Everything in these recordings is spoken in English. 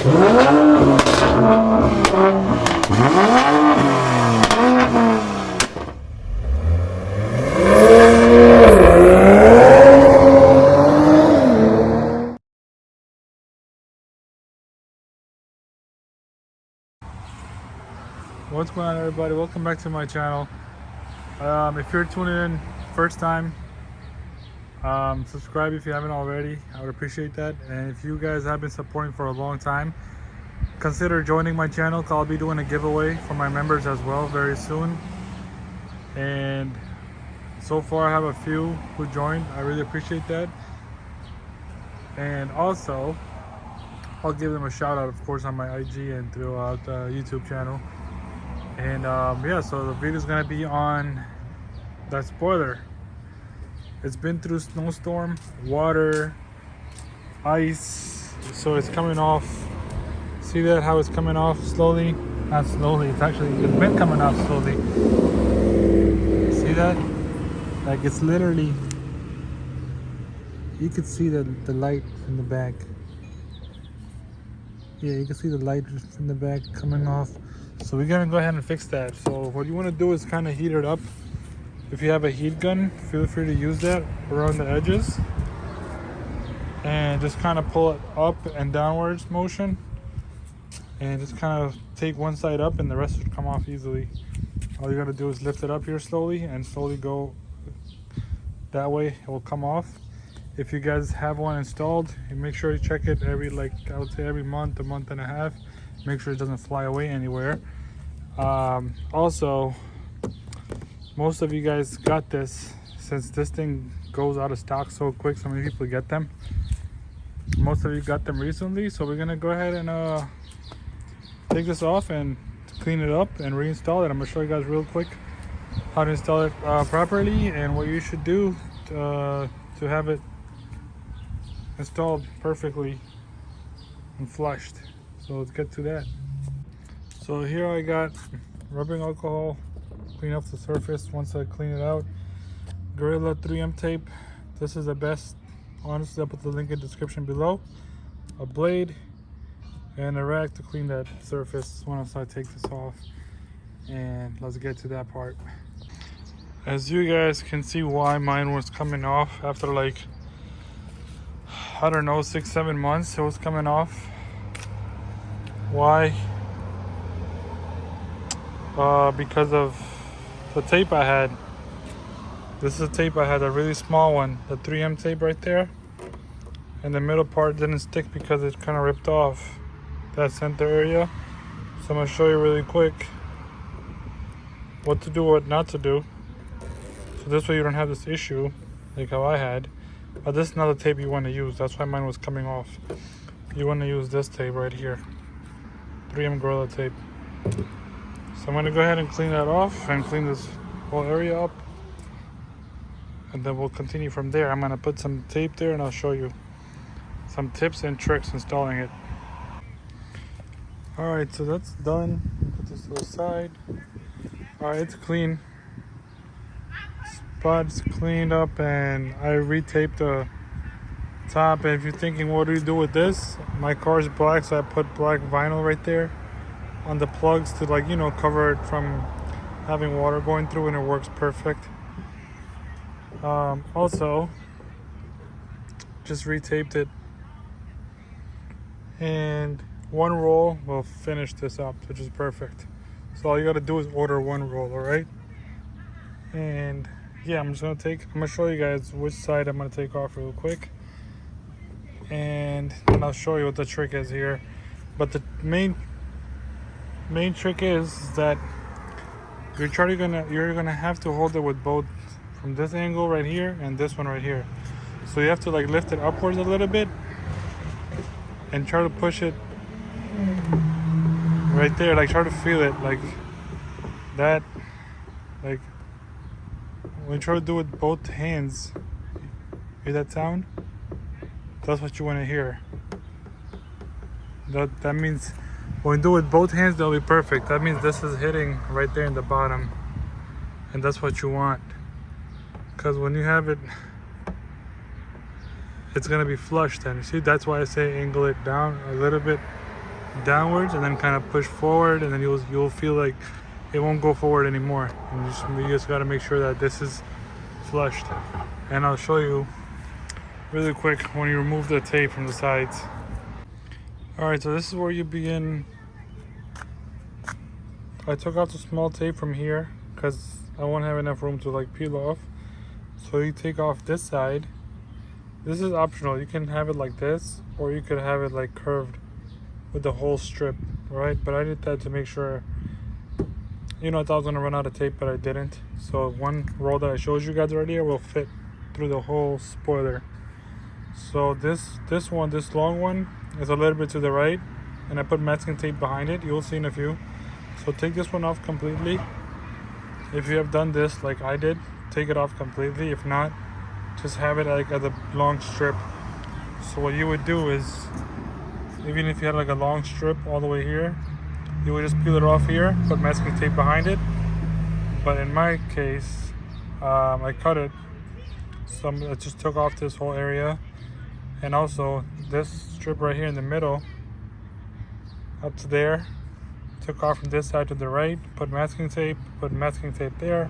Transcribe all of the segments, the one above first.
What's going on, everybody? Welcome back to my channel. If you're tuning in first time, subscribe if you haven't already. I would appreciate that. And if you guys have been supporting for a long time, consider joining my channel. I'll be doing a giveaway for my members as well very soon. And so far I have a few who joined. I really appreciate that. And also I'll give them a shout out, of course, on my IG and throughout the YouTube channel. And yeah, so the video is gonna be on that spoiler. It's been through snowstorm, water, ice, so it's coming off. See that, how it's coming off slowly? Not slowly, it's been coming off slowly. See that? Like, it's literally, you could see the light in the back. Yeah, you can see the light in the back coming off. So we're gonna go ahead and fix that. So what you want to do is kind of heat it up. If you have a heat gun, feel free to use that around the edges and just kind of pull it up and downwards motion, and just kind of take one side up and the rest will come off easily. All you gotta do is lift it up here slowly and slowly go that way. It will come off. If you guys have one installed, make sure you check it every, like, I would say every month, a month and a half. Make sure it doesn't fly away anywhere. Also, most of you guys got this, since this thing goes out of stock so quick. So many people get them. Most of you got them recently, so we're gonna go ahead and take this off and clean it up and reinstall it. I'm gonna show you guys real quick how to install it properly and what you should do to have it installed perfectly and flushed. So let's get to that. So here I got rubbing alcohol, clean up the surface. Once I clean it out, Gorilla 3M tape. This is the best, honestly. I'll put the link in the description below. A blade and a rag to clean that surface once I take this off. And let's get to that part. As you guys can see why mine was coming off after, like, I don't know, 6-7 months it was coming off. Why? Because of the tape I had. This is a tape I had, a really small one, the 3M tape right there, and the middle part didn't stick because it kind of ripped off that center area. So I'm gonna show you really quick what to do, what not to do, so this way you don't have this issue like how I had. But this is not the tape you want to use. That's why mine was coming off. You want to use this tape right here, 3M Gorilla tape. So I'm going to go ahead and clean that off and clean this whole area up, and then we'll continue from there. I'm going to put some tape there and I'll show you some tips and tricks installing it. Alright, so that's done. Put this to the side. Alright, it's clean. Spot's cleaned up, and I retaped the top. And if you're thinking, what do you do with this? My car is black, so I put black vinyl right there on the plugs to, like, you know, cover it from having water going through, and it works perfect. Also, just retaped it, and one roll will finish this up, which is perfect. So all you gotta do is order one roll, all right? And yeah, I'm gonna show you guys which side I'm gonna take off real quick, and then I'll show you what the trick is here. But the main trick is that you're gonna have to hold it with both, from this angle right here and this one right here. So you have to, like, lift it upwards a little bit and try to push it right there. Like, try to feel it like that. Like, when you try to do it with both hands, hear that sound? That's what you want to hear. That means when you do it with both hands, they'll be perfect. That means this is hitting right there in the bottom, and that's what you want. Because when you have it, it's gonna be flush then. You see, that's why I say angle it down a little bit downwards and then kind of push forward, and then you'll feel like it won't go forward anymore. And you just got to make sure that this is flushed. And I'll show you really quick when you remove the tape from the sides. All right, so this is where you begin. I took out the small tape from here because I won't have enough room to like peel off. So you take off this side. This is optional. You can have it like this, or you could have it like curved with the whole strip, right? But I did that to make sure, you know, I thought I was gonna run out of tape, but I didn't. So one roll that I showed you guys earlier will fit through the whole spoiler. So this long one is a little bit to the right, and I put masking tape behind it. You'll see in a few. So take this one off completely. If you have done this like I did, take it off completely. If not, just have it like as a long strip. So what you would do is, even if you had like a long strip all the way here, you would just peel it off here, put masking tape behind it. But in my case, I cut it. So I just took off this whole area, and also this strip right here in the middle, up to there. Took off from this side to the right, put masking tape there,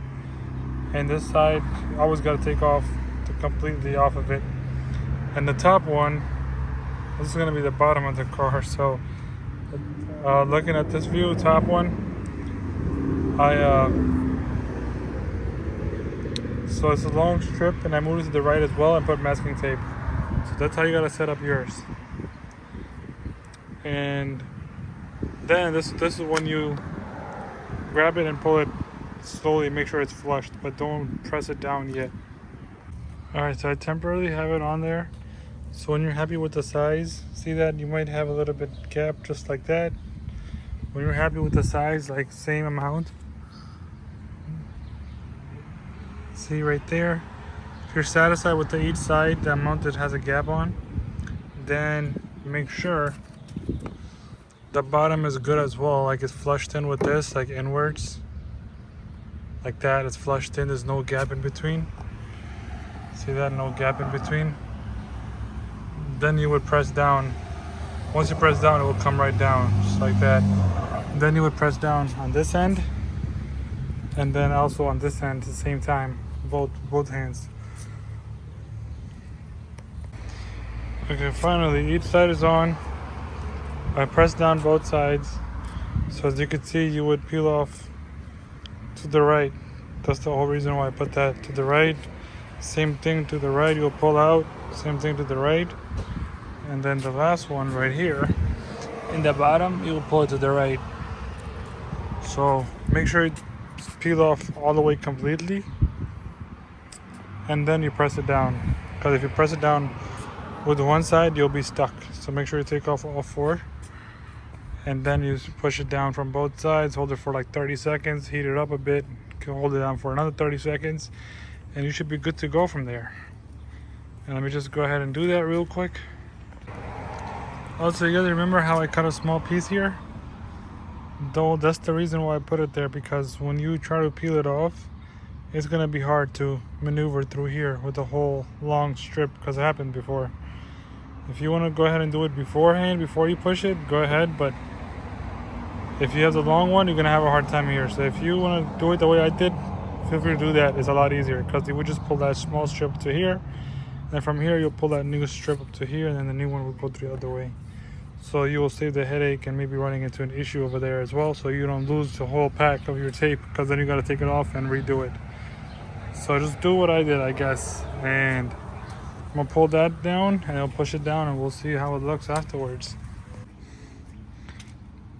and this side you always got to take off to completely off of it. And the top one, this is going to be the bottom of the car. So looking at this view, top one, so it's a long strip, and I moved it to the right as well and put masking tape. So that's how you got to set up yours. And then this is when you grab it and pull it slowly, make sure it's flushed, but don't press it down yet. Alright, so I temporarily have it on there. So when you're happy with the size, see that you might have a little bit gap just like that. When you're happy with the size, like same amount. See right there. If you're satisfied with each side, the amount that has a gap on, then make sure the bottom is good as well, like it's flushed in with this, like inwards, like that. It's flushed in, there's no gap in between. See that? No gap in between. Then you would press down. Once you press down, it will come right down, just like that. Then you would press down on this end, and then also on this end at the same time, both hands. Okay, finally, each side is on. I pressed down both sides, so as you can see, you would peel off to the right. That's the whole reason why I put that to the right. Same thing to the right, you'll pull out. Same thing to the right. And then the last one right here, in the bottom, you'll pull it to the right. So make sure you peel off all the way completely, and then you press it down. Because if you press it down with one side, you'll be stuck. So make sure you take off all four. And then you push it down from both sides, hold it for like 30 seconds, heat it up a bit, you can hold it down for another 30 seconds, and you should be good to go from there. And let me just go ahead and do that real quick. Also, you guys remember how I cut a small piece here? Though that's the reason why I put it there, because when you try to peel it off, it's gonna be hard to maneuver through here with the whole long strip, because it happened before. If you want to go ahead and do it beforehand, before you push it, go ahead, but if you have the long one, you're gonna have a hard time here. So if you want to do it the way I did, feel free to do that. It's a lot easier, because you would just pull that small strip to here, and from here you'll pull that new strip up to here, and then the new one will go the other way. So you will save the headache and maybe running into an issue over there as well, so you don't lose the whole pack of your tape, because then you got to take it off and redo it. So just do what I did, I guess, and I'm gonna pull that down and I'll push it down, and we'll see how it looks afterwards.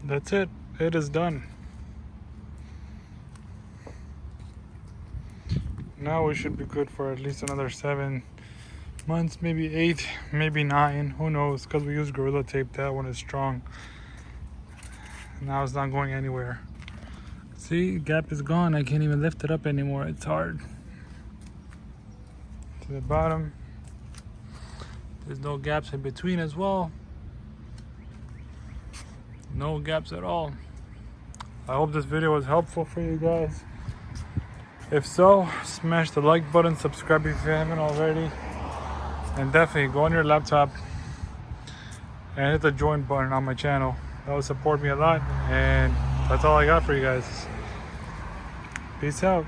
That's it. It is done. Now we should be good for at least another 7 months, maybe 8, maybe 9, who knows, because we use Gorilla Tape. That one is strong. Now it's not going anywhere. See, gap is gone. I can't even lift it up anymore. It's hard. To the bottom. There's no gaps in between as well. No gaps at all. I hope this video was helpful for you guys. If so, smash the like button, subscribe if you haven't already, and definitely go on your laptop and hit the join button on my channel. That would support me a lot. And that's all I got for you guys. Peace out.